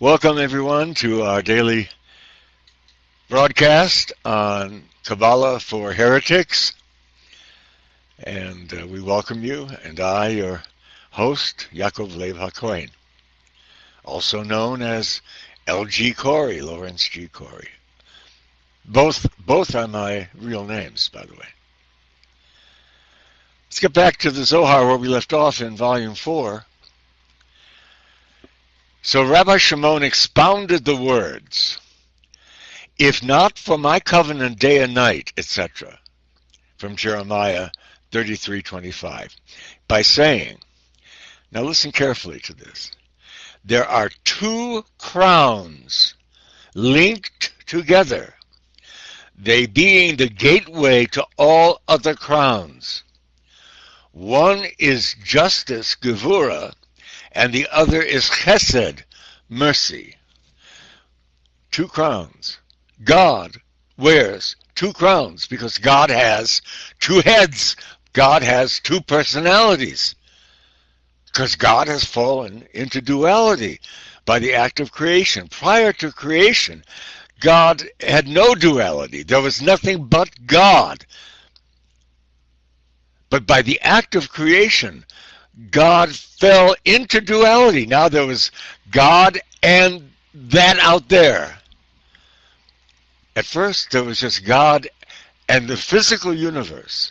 Welcome everyone to our daily broadcast on Kabbalah for Heretics. And we welcome you, and I, your host, Yakov, Leib, HaKohain, also known as L.G. Corey, Lawrence G. Corey. Both are my real names, by the way. Let's get back to the Zohar where we left off in Volume 4. So Rabbi Shimon expounded the words, "If not for my covenant day and night," etc., from Jeremiah 33:25, by saying, now listen carefully to this, there are two crowns linked together, they being the gateway to all other crowns. One is justice, gevura, and the other is chesed, mercy. Two crowns. God wears two crowns because God has two heads. God has two personalities. Because God has fallen into duality by the act of creation. Prior to creation, God had no duality. There was nothing but God. But by the act of creation, God fell into duality. Now there was God and that out there. At first, there was just God and the physical universe.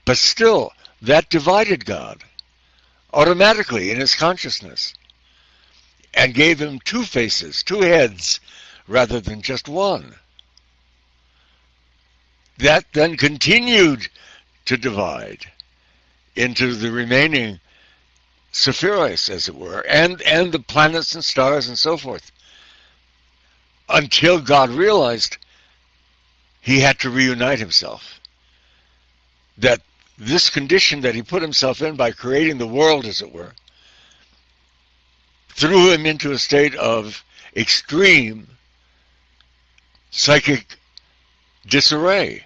But still, that divided God automatically in his consciousness and gave him two faces, two heads, rather than just one. That then continued to divide into the remaining sephiros, as it were, and the planets and stars and so forth, until God realized he had to reunite himself. That this condition that he put himself in by creating the world, as it were, threw him into a state of extreme psychic disarray,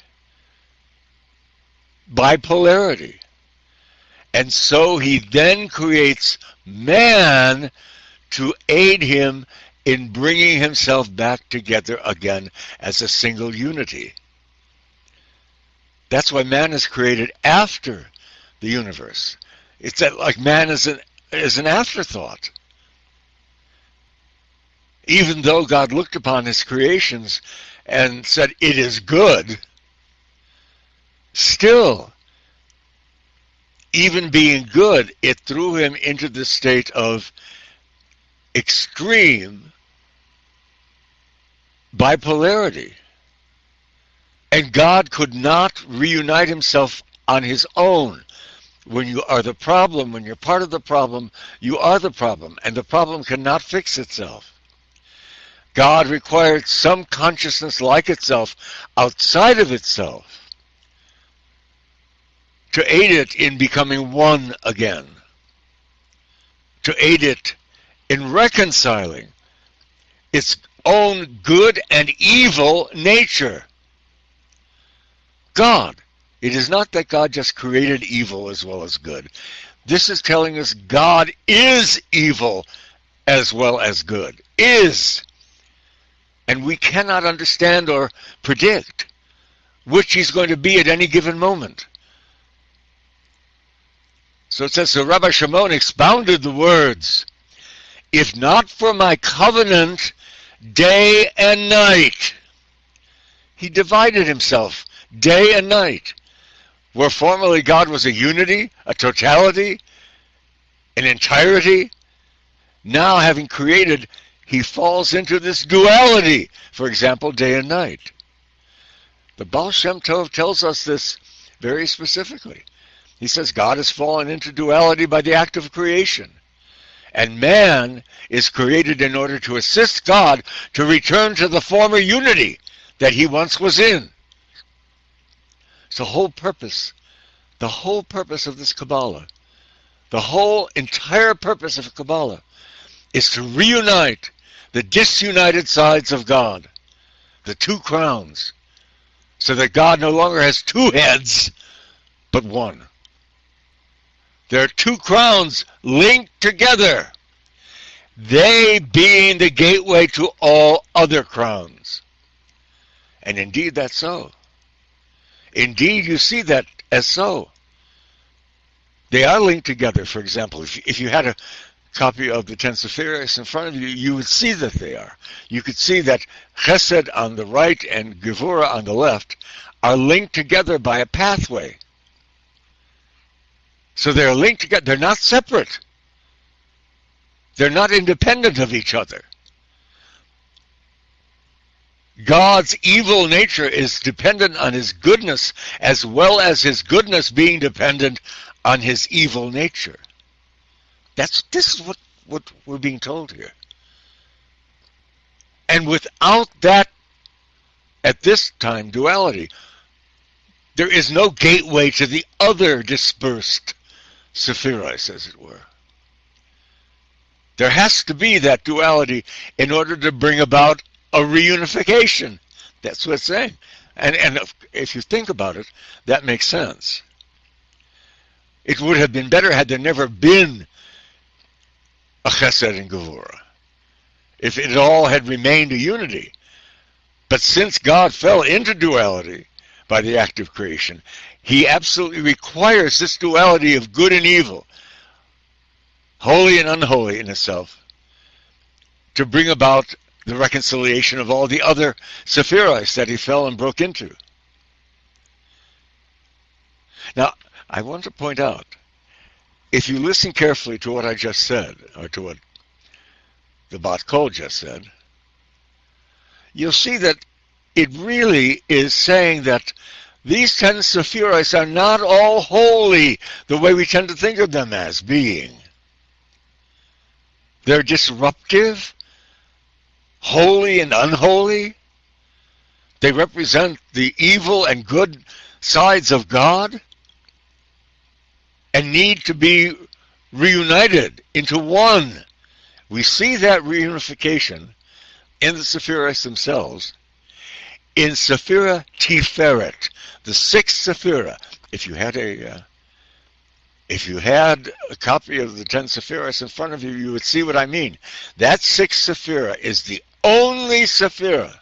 bipolarity. And so he then creates man to aid him in bringing himself back together again as a single unity. That's why man is created after the universe. It's like man is an afterthought. Even though God looked upon his creations and said, it is good, still, even being good, it threw him into the state of extreme bipolarity. And God could not reunite himself on his own. When you are the problem, when you're part of the problem, you are the problem, and the problem cannot fix itself. God required some consciousness like itself outside of itself to aid it in becoming one again, to aid it in reconciling its own good and evil nature. God. It is not that God just created evil as well as good. This is telling us God is evil as well as good. Is. And we cannot understand or predict which he's going to be at any given moment. So it says, so Rabbi Shimon expounded the words, if not for my covenant day and night. He divided himself day and night. Where formerly God was a unity, a totality, an entirety, now having created, he falls into this duality, for example, day and night. The Baal Shem Tov tells us this very specifically. He says God has fallen into duality by the act of creation. And man is created in order to assist God to return to the former unity that he once was in. It's the whole purpose of this Kabbalah, the whole entire purpose of Kabbalah is to reunite the disunited sides of God, the two crowns, so that God no longer has two heads, but one. There are two crowns linked together. they being the gateway to all other crowns. And indeed that's so. Indeed you see that as so. They are linked together. For example, if you had a copy of the Ten Sephiros in front of you, you would see that they are. You could see that Chesed on the right and Gevurah on the left are linked together by a pathway. So they're linked together. They're not separate. They're not independent of each other. God's evil nature is dependent on his goodness, as well as his goodness being dependent on his evil nature. This is what we're being told here. And without that, at this time, duality, there is no gateway to the other dispersed Sephiros, as it were. There has to be that duality in order to bring about a reunification. That's what it's saying. And if you think about it, that makes sense. It would have been better had there never been a Chesed and Gevurah, if it all had remained a unity. But since God fell into duality by the act of creation, he absolutely requires this duality of good and evil, holy and unholy in itself, to bring about the reconciliation of all the other Sephiros that he fell and broke into. Now, I want to point out, if you listen carefully to what I just said, or to what the Bat Kol just said, you'll see that it really is saying that these 10 Sephiros are not all holy the way we tend to think of them as being. They're disruptive, holy and unholy. They represent the evil and good sides of God and need to be reunited into one. We see that reunification in the Sephiros themselves in Sephira Tiferet, the sixth Sephira. If you had a copy of the 10 Sephiros in front of you, you would see what I mean. That sixth Sephira is the only Sephira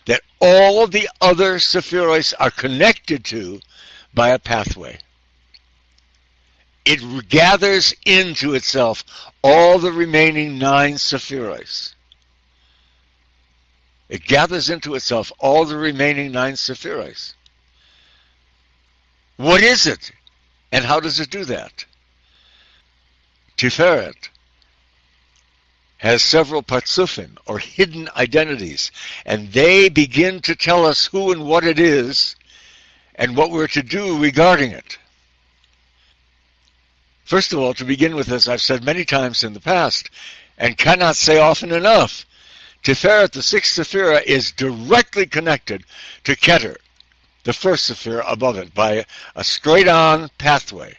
that all the other Sephiros are connected to by a pathway. It gathers into itself all the remaining 9 Sephiros. It gathers into itself all the remaining 9 Sephiros. What is it? And how does it do that? Tiferet has several parzufim, or hidden identities, and they begin to tell us who and what it is, and what we're to do regarding it. First of all, to begin with, as I've said many times in the past, and cannot say often enough, Tiferet, the sixth Sephira, is directly connected to Keter, the first Sephira above it, by a straight-on pathway.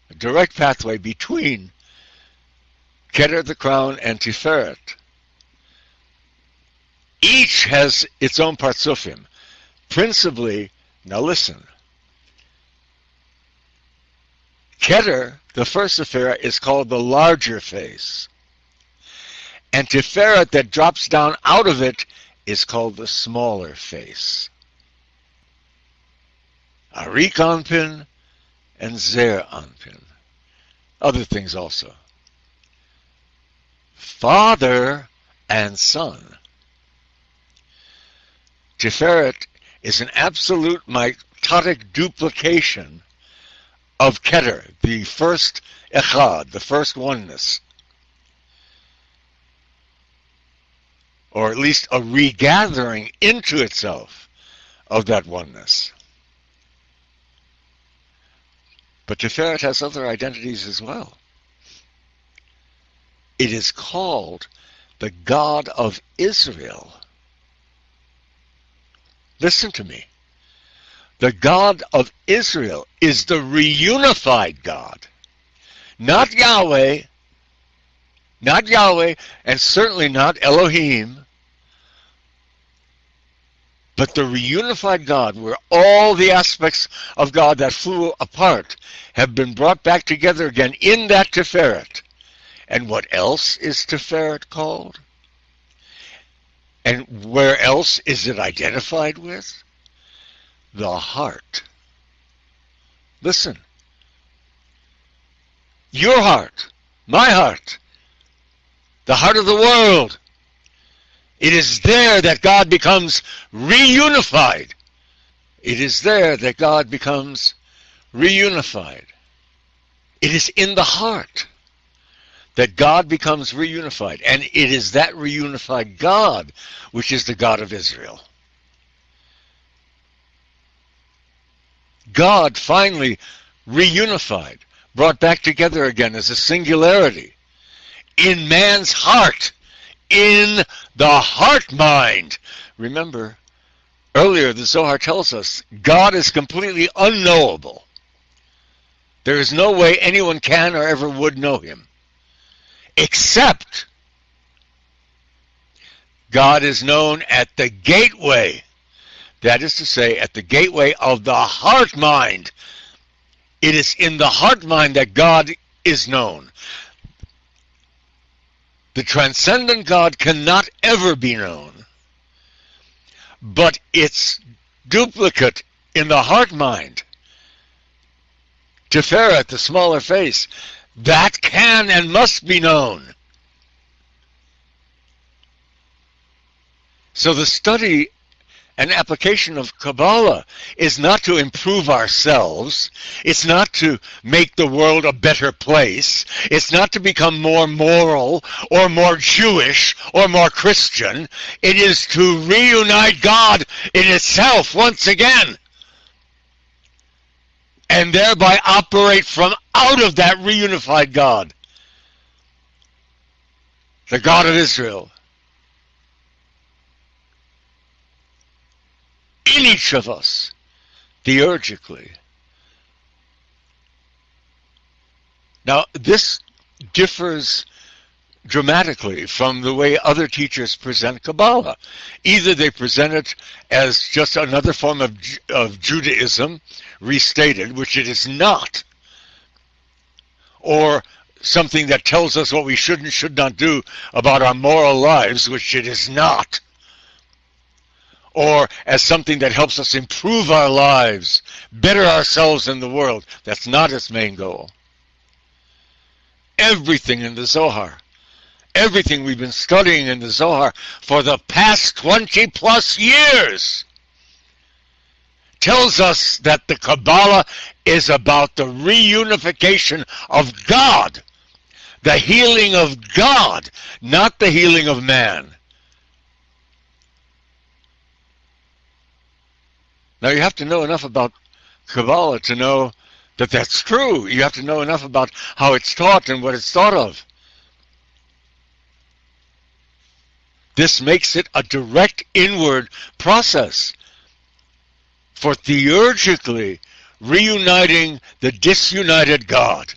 A direct pathway between Keter, the crown, and Tiferet. Each has its own parzufim. Principally, now listen, Keter, the first Sephira, is called the larger face. And Tiferet, that drops down out of it, is called the smaller face. Arik Anpin and Zer Anpin. Other things also. Father and son. Tiferet is an absolute mitotic duplication of Keter, the first Echad, the first oneness. Or at least a regathering into itself of that oneness. But Tiferet has other identities as well. It is called the God of Israel. Listen to me. The God of Israel is the reunified God. Not Yahweh, and certainly not Elohim, but the reunified God, where all the aspects of God that flew apart have been brought back together again in that Tiferet. And what else is Tiferet called? And where else is it identified with? The heart. Listen. Your heart, my heart, the heart of the world. It is there that God becomes reunified. It is there that God becomes reunified. It is in the heart that God becomes reunified. And it is that reunified God which is the God of Israel. God finally reunified, brought back together again as a singularity in man's heart, in the heart mind. Remember, earlier the Zohar tells us God is completely unknowable. There is no way anyone can or ever would know him, except God is known at the gateway. That is to say, at the gateway of the heart mind. It is in the heart mind that God is known. The transcendent God cannot ever be known, but its duplicate in the heart mind, Tiferet, the smaller face, that can and must be known. So the study and application of Kabbalah is not to improve ourselves. It's not to make the world a better place. It's not to become more moral or more Jewish or more Christian. It is to reunite God in itself once again, and thereby operate from out of that reunified God, the God of Israel, in each of us, theurgically. Now, this differs dramatically from the way other teachers present Kabbalah. Either they present it as just another form of Judaism, restated, which it is not, or something that tells us what we should and should not do about our moral lives, which it is not, or as something that helps us improve our lives, better ourselves in the world. That's not its main goal. Everything in the Zohar, everything we've been studying in the Zohar for the past 20 plus years, tells us that the Kabbalah is about the reunification of God, the healing of God, not the healing of man. Now, you have to know enough about Kabbalah to know that that's true. You have to know enough about how it's taught and what it's thought of. This makes it a direct inward process for theurgically reuniting the disunited God.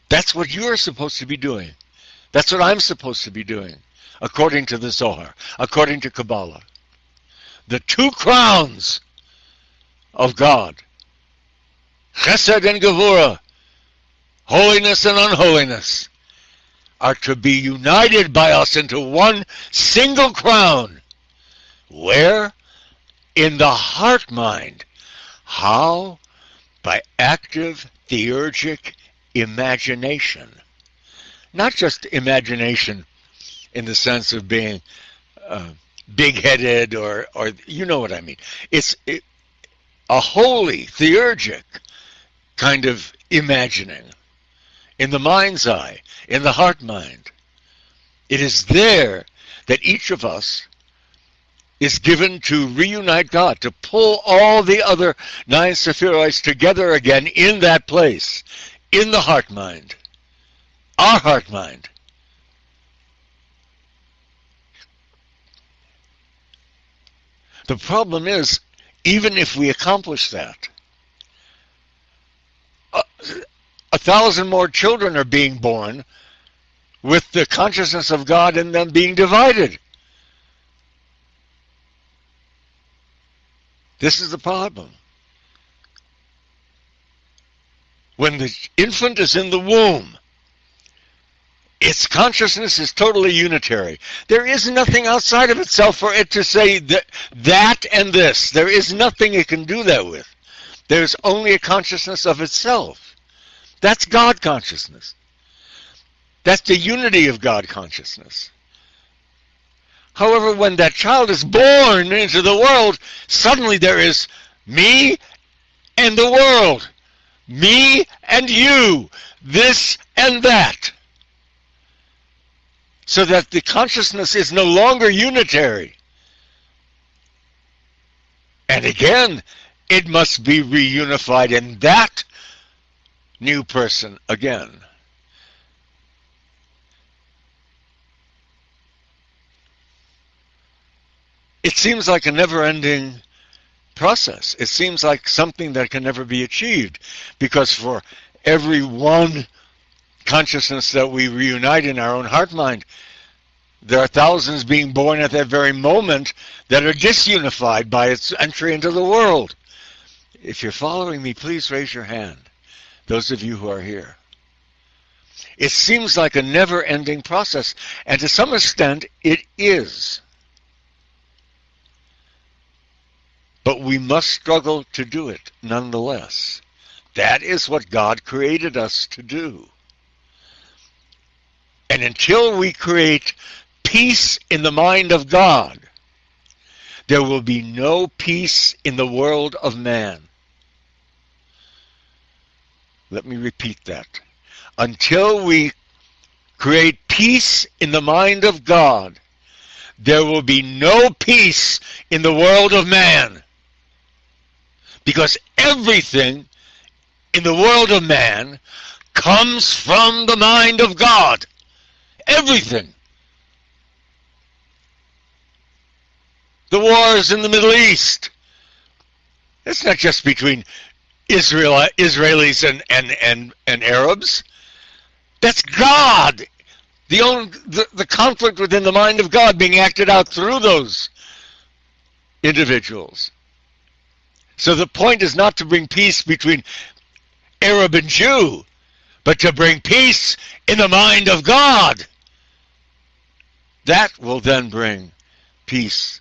That's what you're supposed to be doing. That's what I'm supposed to be doing, according to the Zohar, according to Kabbalah. The two crowns of God, Chesed and Gevurah, holiness and unholiness, are to be united by us into one single crown. Where? In the heart mind. How? By active theurgic imagination. Not just imagination in the sense of being big-headed or you know what I mean. It's a holy, theurgic kind of imagining in the mind's eye, in the heart mind. It is there that each of us is given to reunite God, to pull all the other 9 sephiroids together again in that place, in the heart mind, our heart mind. The problem is, even if we accomplish that, 1,000 more children are being born with the consciousness of God in them being divided. This is the problem. when the infant is in the womb, its consciousness is totally unitary. There is nothing outside of itself for it to say that and this. There is nothing it can do that with. There's only a consciousness of itself. That's God consciousness. That's the unity of God consciousness. However, when that child is born into the world, suddenly there is me and the world. Me and you. This and that. So that the consciousness is no longer unitary. And again, it must be reunified in that new person again. It seems like a never-ending process. It seems like something that can never be achieved, because for every one consciousness that we reunite in our own heart-mind, there are thousands being born at that very moment that are disunified by its entry into the world. If you're following me, please raise your hand, those of you who are here. It seems like a never-ending process, and to some extent it is. But we must struggle to do it nonetheless. That is what God created us to do. And until we create peace in the mind of God, there will be no peace in the world of man. Let me repeat that. Until we create peace in the mind of God, there will be no peace in the world of man. Because everything in the world of man comes from the mind of God. Everything. The wars in the Middle East. It's not just between Israelis and Arabs. That's God. The conflict within the mind of God being acted out through those individuals. So the point is not to bring peace between Arab and Jew, but to bring peace in the mind of God. That will then bring peace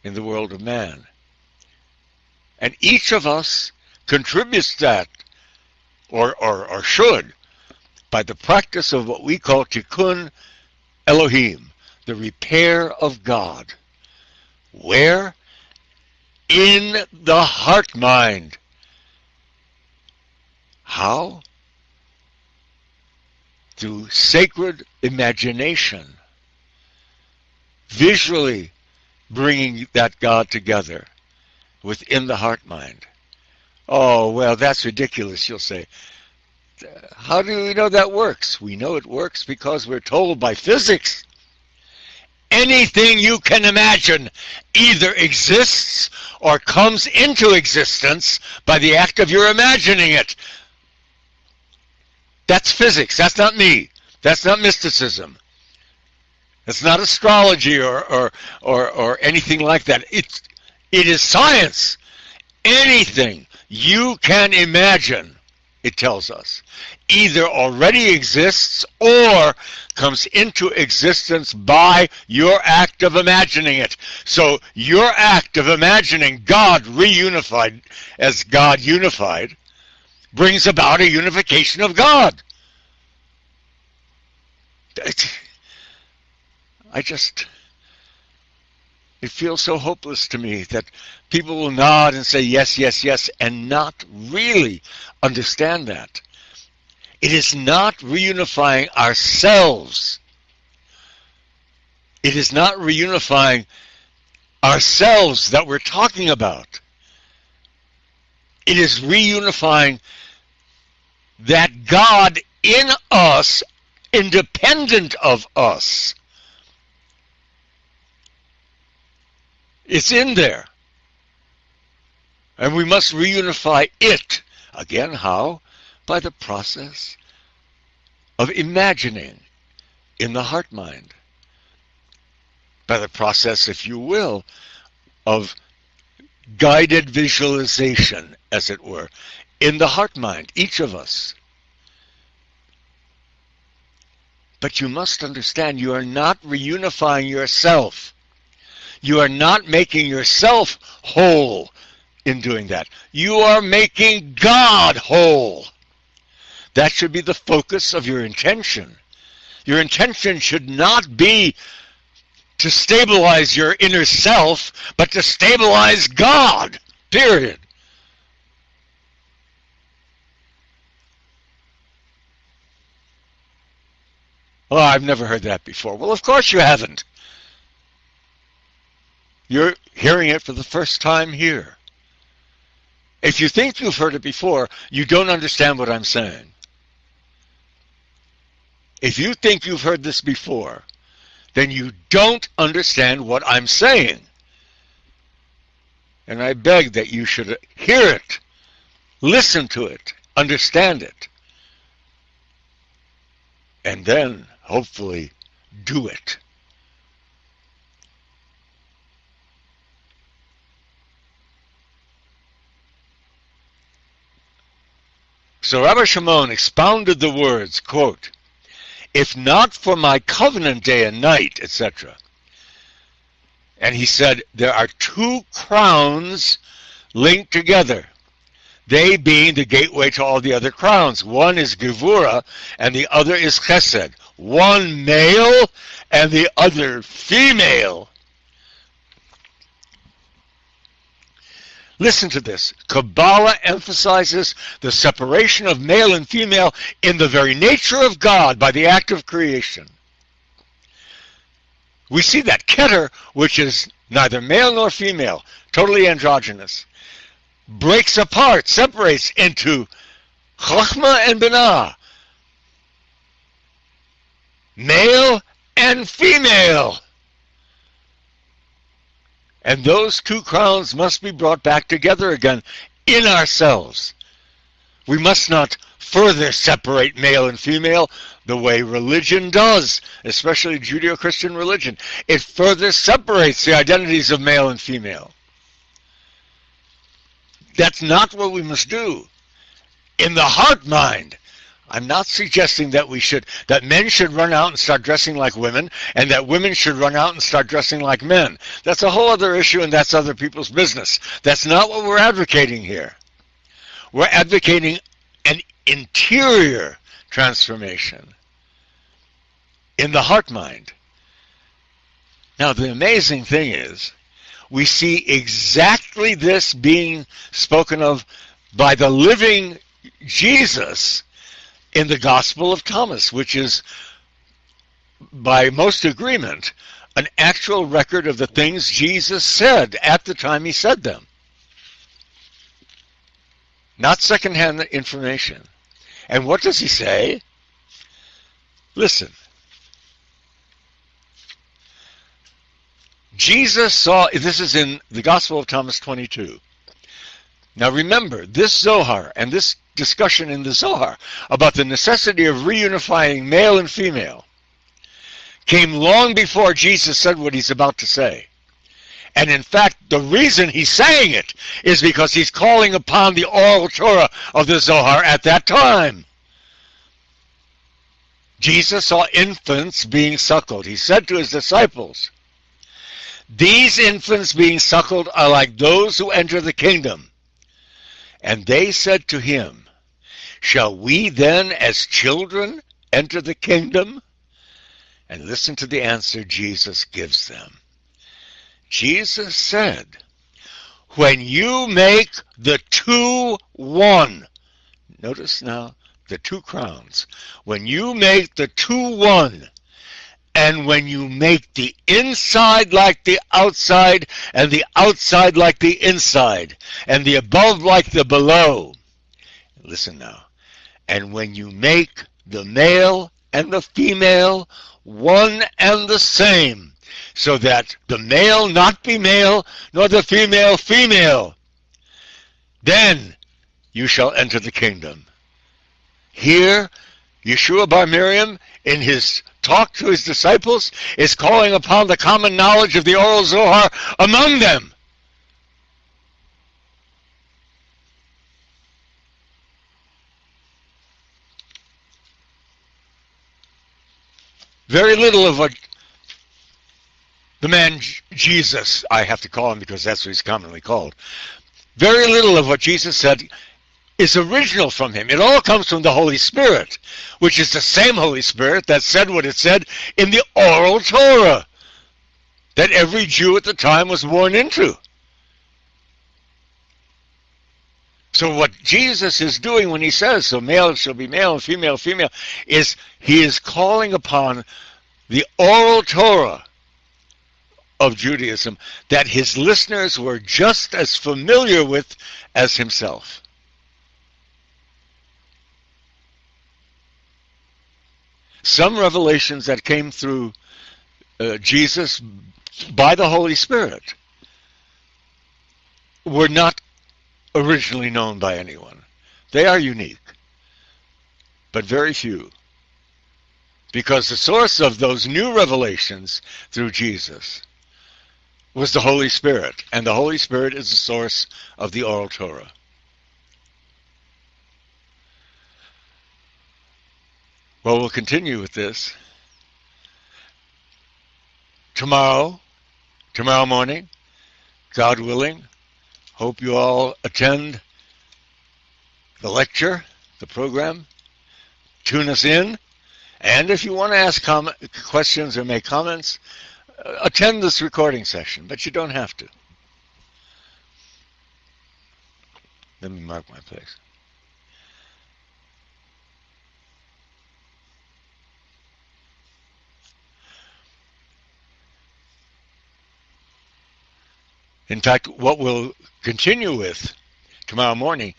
in the world of man. And each of us contributes that, or should, by the practice of what we call tikkun Elohim, the repair of God. Where? In the heart mind. How? Through sacred imagination. Visually bringing that God together within the heart mind. Oh, well, that's ridiculous, you'll say. How do we know that works? We know it works because we're told by physics. Anything you can imagine either exists or comes into existence by the act of your imagining it. That's physics. That's not me. That's not mysticism. It's not astrology or anything like that. It is science. Anything you can imagine, it tells us, either already exists or comes into existence by your act of imagining it. So your act of imagining God reunified as God unified brings about a unification of God. It feels so hopeless to me that people will nod and say yes, yes, yes, and not really understand that. It is not reunifying ourselves. It is not reunifying ourselves that we're talking about. It is reunifying that God in us, independent of us. It's in there. And we must reunify it. Again, how? By the process of imagining in the heart mind. By the process, if you will, of guided visualization, as it were, in the heart mind, each of us. But you must understand, you are not reunifying yourself. You are not making yourself whole in doing that. You are making God whole. That should be the focus of your intention. Your intention should not be to stabilize your inner self, but to stabilize God, period. Oh, I've never heard that before. Well, of course you haven't. You're hearing it for the first time here. If you think you've heard it before, you don't understand what I'm saying. If you think you've heard this before, then you don't understand what I'm saying. And I beg that you should hear it, listen to it, understand it, and then, hopefully, do it. So Rabbi Shimon expounded the words, quote, if not for my covenant day and night, etc. And he said, there are two crowns linked together, they being the gateway to all the other crowns. One is Gevurah, and the other is Chesed. One male, and the other female. Listen to this. Kabbalah emphasizes the separation of male and female in the very nature of God by the act of creation. We see that Keter, which is neither male nor female, totally androgynous, breaks apart, separates into Chachma and Binah, male and female. And those two crowns must be brought back together again in ourselves. We must not further separate male and female the way religion does, especially Judeo-Christian religion. It further separates the identities of male and female. That's not what we must do. In the heart mind, I'm not suggesting that that men should run out and start dressing like women, and that women should run out and start dressing like men. That's a whole other issue, and that's other people's business. That's not what we're advocating here. We're advocating an interior transformation in the heart mind. Now, the amazing thing is, we see exactly this being spoken of by the living Jesus in the Gospel of Thomas, which is, by most agreement, an actual record of the things Jesus said at the time he said them. Not secondhand information. And what does he say? Listen. Jesus saw, this is in the Gospel of Thomas 22. Now remember, this Zohar and this discussion in the Zohar about the necessity of reunifying male and female came long before Jesus said what he's about to say. And in fact, the reason he's saying it is because he's calling upon the oral Torah of the Zohar at that time. Jesus saw infants being suckled. He said to his disciples, these infants being suckled are like those who enter the kingdom. And they said to him, shall we then as children enter the kingdom? And listen to the answer Jesus gives them. Jesus said, when you make the two one, notice now the two crowns, when you make the two one, and when you make the inside like the outside, and the outside like the inside, and the above like the below, listen now, and when you make the male and the female one and the same, so that the male not be male, nor the female female, then you shall enter the kingdom. Here, Yeshua bar Miriam, in his talk to his disciples, is calling upon the common knowledge of the oral Zohar among them. Very little of what the man Jesus, I have to call him because that's what he's commonly called, very little of what Jesus said is original from him. It all comes from the Holy Spirit, which is the same Holy Spirit that said what it said in the oral Torah that every Jew at the time was born into. So what Jesus is doing when he says, so male shall be male and female, female, is he is calling upon the oral Torah of Judaism that his listeners were just as familiar with as himself. Some revelations that came through Jesus by the Holy Spirit were not originally known by anyone. They are unique, but very few. Because the source of those new revelations through Jesus was the Holy Spirit, and the Holy Spirit is the source of the oral Torah. Well, we'll continue with this. Tomorrow morning, God willing, hope you all attend the lecture, the program. Tune us in. And if you want to ask questions or make comments, attend this recording session, but you don't have to. Let me mark my place. In fact, what we'll continue with tomorrow morning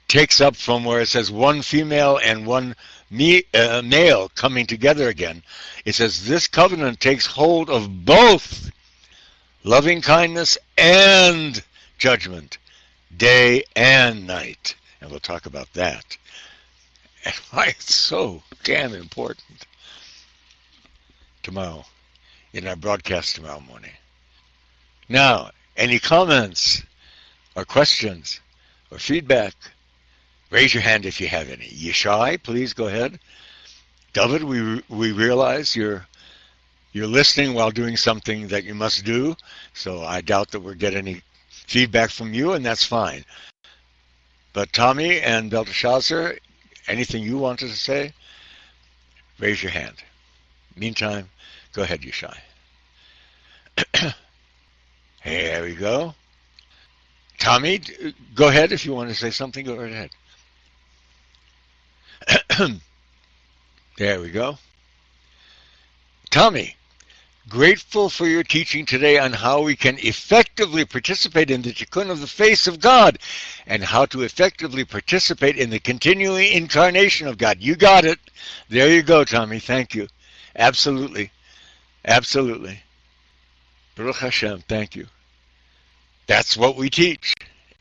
takes up from where it says one female and one male coming together again. It says this covenant takes hold of both loving kindness and judgment, day and night. And we'll talk about that and why it's so damn important tomorrow in our broadcast tomorrow morning. Now, any comments or questions or feedback, raise your hand if you have any. Yishai, please go ahead. David, we realize you're listening while doing something that you must do, so I doubt that we'll get any feedback from you, and that's fine. But Tommy and Belteshazzar, anything you wanted to say, raise your hand. Meantime, go ahead, Yishai. Hey, there we go. Tommy, go ahead if you want to say something. Go right ahead. There we go. Tommy, grateful for your teaching today on how we can effectively participate in the tikkun of the face of God and how to effectively participate in the continuing incarnation of God. You got it. There you go, Tommy. Thank you. Absolutely. Absolutely. Baruch Hashem. Thank you. That's what we teach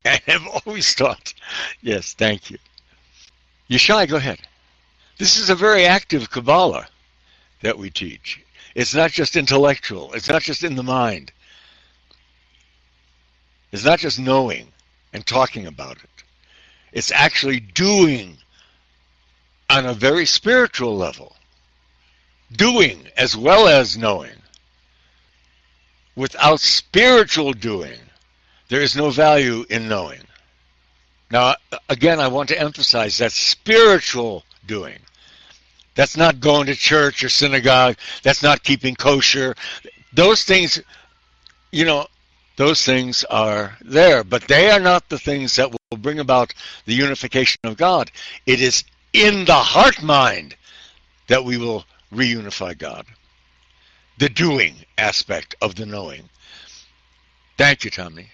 and have always taught. Yes, thank you. Yishai, go ahead. This is a very active Kabbalah that we teach. It's not just intellectual. It's not just in the mind. It's not just knowing and talking about it. It's actually doing on a very spiritual level. Doing as well as knowing. Without spiritual doing, there is no value in knowing. Now, again, I want to emphasize that spiritual doing. That's not going to church or synagogue. That's not keeping kosher. Those things, those things are there, but they are not the things that will bring about the unification of God. It is in the heart-mind that we will reunify God. The doing aspect of the knowing. Thank you, Tommy.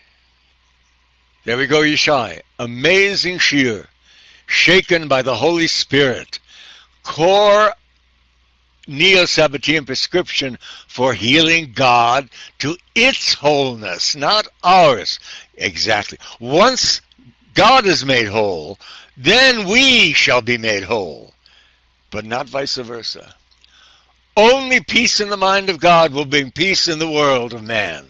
There we go, Yishai. Amazing shiur, shaken by the Holy Spirit. Core neo-sabbatian prescription for healing God to its wholeness, not ours. Exactly. Once God is made whole, then we shall be made whole, but not vice versa. Only peace in the mind of God will bring peace in the world of man.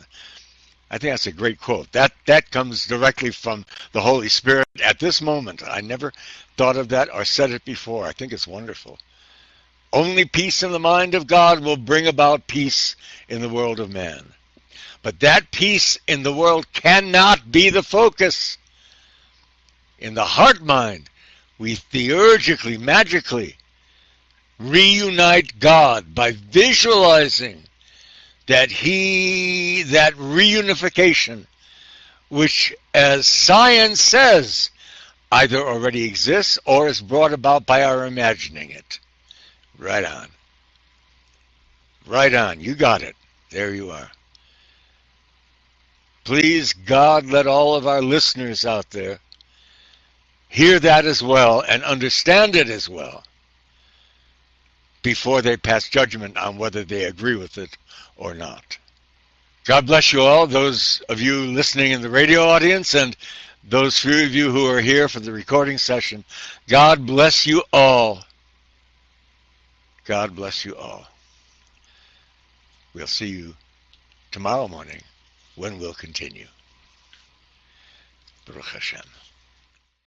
I think that's a great quote. That comes directly from the Holy Spirit at this moment. I never thought of that or said it before. I think it's wonderful. Only peace in the mind of God will bring about peace in the world of man. But that peace in the world cannot be the focus. In the heart mind, we theurgically, magically reunite God by visualizing that reunification, which, as science says, either already exists or is brought about by our imagining it. Right on. Right on. You got it. There you are. Please, God, let all of our listeners out there hear that as well and understand it as well before they pass judgment on whether they agree with it or not. God bless you all, those of you listening in the radio audience and those few of you who are here for the recording session. God bless you all. God bless you all. We'll see you tomorrow morning when we'll continue. Baruch Hashem.